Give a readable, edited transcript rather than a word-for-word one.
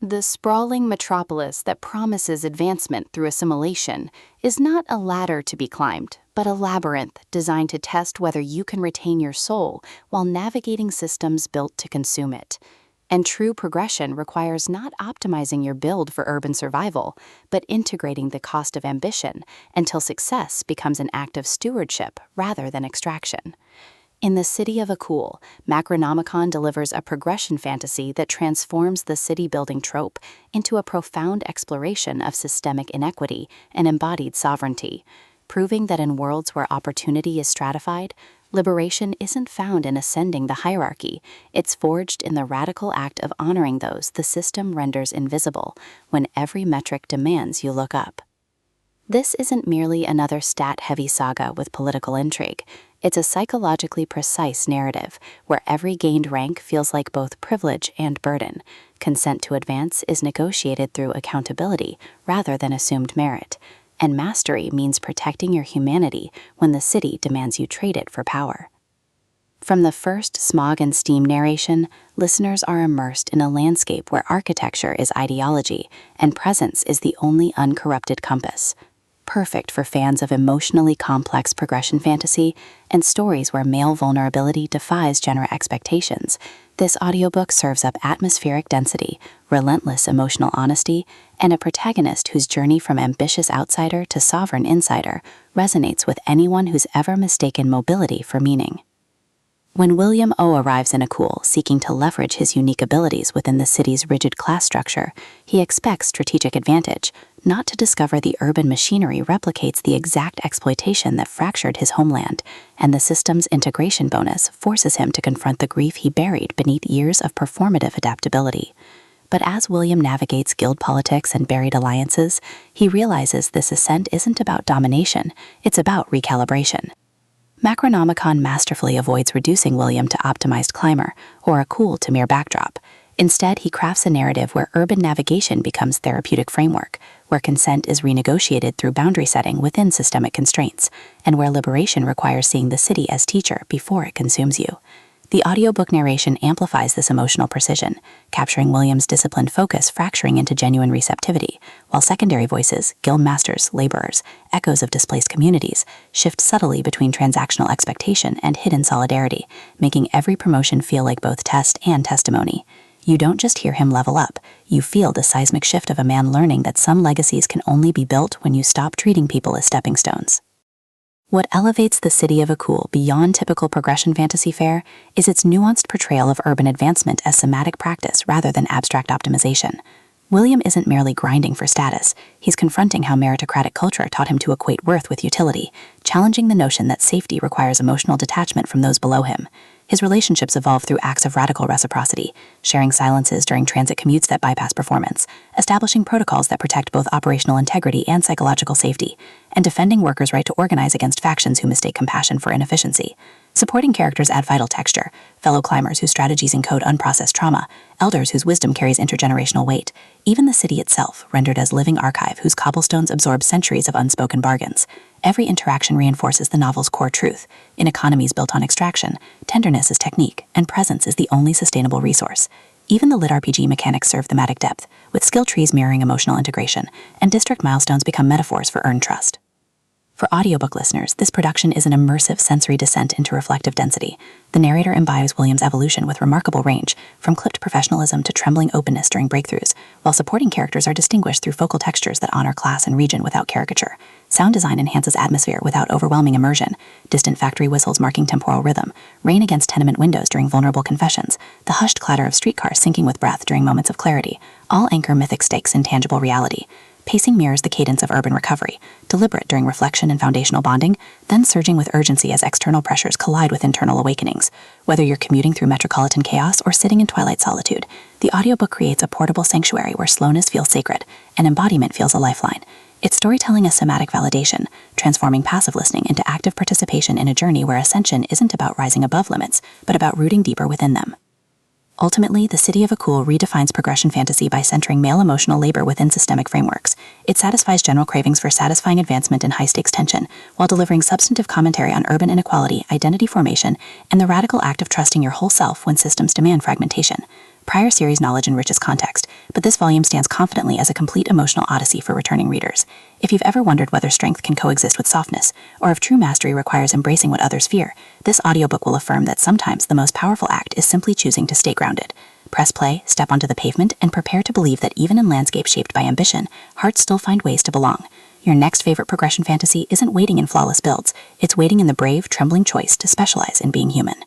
The sprawling metropolis that promises advancement through assimilation is not a ladder to be climbed, but a labyrinth designed to test whether you can retain your soul while navigating systems built to consume it. And true progression requires not optimizing your build for urban survival, but integrating the cost of ambition until success becomes an act of stewardship rather than extraction. In the City of Akul, Macronomicon delivers a progression fantasy that transforms the city-building trope into a profound exploration of systemic inequity and embodied sovereignty, proving that in worlds where opportunity is stratified, liberation isn't found in ascending the hierarchy, it's forged in the radical act of honoring those the system renders invisible when every metric demands you look up. This isn't merely another stat-heavy saga with political intrigue. It's a psychologically precise narrative where every gained rank feels like both privilege and burden. Consent to advance is negotiated through accountability rather than assumed merit. And mastery means protecting your humanity when the city demands you trade it for power. From the first smog and steam narration, listeners are immersed in a landscape where architecture is ideology and presence is the only uncorrupted compass. Perfect for fans of emotionally complex progression fantasy and stories where male vulnerability defies genre expectations, this audiobook serves up atmospheric density, relentless emotional honesty, and a protagonist whose journey from ambitious outsider to sovereign insider resonates with anyone who's ever mistaken mobility for meaning. When William O. arrives in Akul seeking to leverage his unique abilities within the city's rigid class structure, he expects strategic advantage, not to discover the urban machinery replicates the exact exploitation that fractured his homeland, and the system's integration bonus forces him to confront the grief he buried beneath years of performative adaptability. But as William navigates guild politics and buried alliances, he realizes this ascent isn't about domination, it's about recalibration. Macronomicon masterfully avoids reducing William to optimized climber or Akul to mere backdrop. Instead, he crafts a narrative where urban navigation becomes therapeutic framework, where consent is renegotiated through boundary setting within systemic constraints, and where liberation requires seeing the city as teacher before it consumes you. The audiobook narration amplifies this emotional precision, capturing William's disciplined focus fracturing into genuine receptivity, while secondary voices, guild masters, laborers, echoes of displaced communities, shift subtly between transactional expectation and hidden solidarity, making every promotion feel like both test and testimony. You don't just hear him level up, you feel the seismic shift of a man learning that some legacies can only be built when you stop treating people as stepping stones. What elevates the City of Akul beyond typical progression fantasy fare is its nuanced portrayal of urban advancement as somatic practice rather than abstract optimization. William isn't merely grinding for status, he's confronting how meritocratic culture taught him to equate worth with utility, challenging the notion that safety requires emotional detachment from those below him. His relationships evolve through acts of radical reciprocity, sharing silences during transit commutes that bypass performance, establishing protocols that protect both operational integrity and psychological safety, and defending workers' right to organize against factions who mistake compassion for inefficiency. Supporting characters add vital texture, fellow climbers whose strategies encode unprocessed trauma, elders whose wisdom carries intergenerational weight, even the city itself, rendered as living archive whose cobblestones absorb centuries of unspoken bargains. Every interaction reinforces the novel's core truth. In economies built on extraction, tenderness is technique, and presence is the only sustainable resource. Even the litrpg mechanics serve thematic depth, with skill trees mirroring emotional integration, and district milestones become metaphors for earned trust. For audiobook listeners, this production is an immersive sensory descent into reflective density. The narrator imbibes William's evolution with remarkable range, from clipped professionalism to trembling openness during breakthroughs, while supporting characters are distinguished through focal textures that honor class and region without caricature. Sound design enhances atmosphere without overwhelming immersion, distant factory whistles marking temporal rhythm, rain against tenement windows during vulnerable confessions, the hushed clatter of streetcars syncing with breath during moments of clarity, all anchor mythic stakes in tangible reality. Pacing mirrors the cadence of urban recovery, deliberate during reflection and foundational bonding, then surging with urgency as external pressures collide with internal awakenings. Whether you're commuting through metropolitan chaos or sitting in twilight solitude, the audiobook creates a portable sanctuary where slowness feels sacred and embodiment feels a lifeline. It's storytelling as somatic validation, transforming passive listening into active participation in a journey where ascension isn't about rising above limits, but about rooting deeper within them. Ultimately, the City of Akul redefines progression fantasy by centering male emotional labor within systemic frameworks. It satisfies general cravings for satisfying advancement and high-stakes tension, while delivering substantive commentary on urban inequality, identity formation, and the radical act of trusting your whole self when systems demand fragmentation. Prior series knowledge enriches context, but this volume stands confidently as a complete emotional odyssey for returning readers. If you've ever wondered whether strength can coexist with softness, or if true mastery requires embracing what others fear, this audiobook will affirm that sometimes the most powerful act is simply choosing to stay grounded. Press play, step onto the pavement, and prepare to believe that even in landscapes shaped by ambition, hearts still find ways to belong. Your next favorite progression fantasy isn't waiting in flawless builds, it's waiting in the brave, trembling choice to specialize in being human.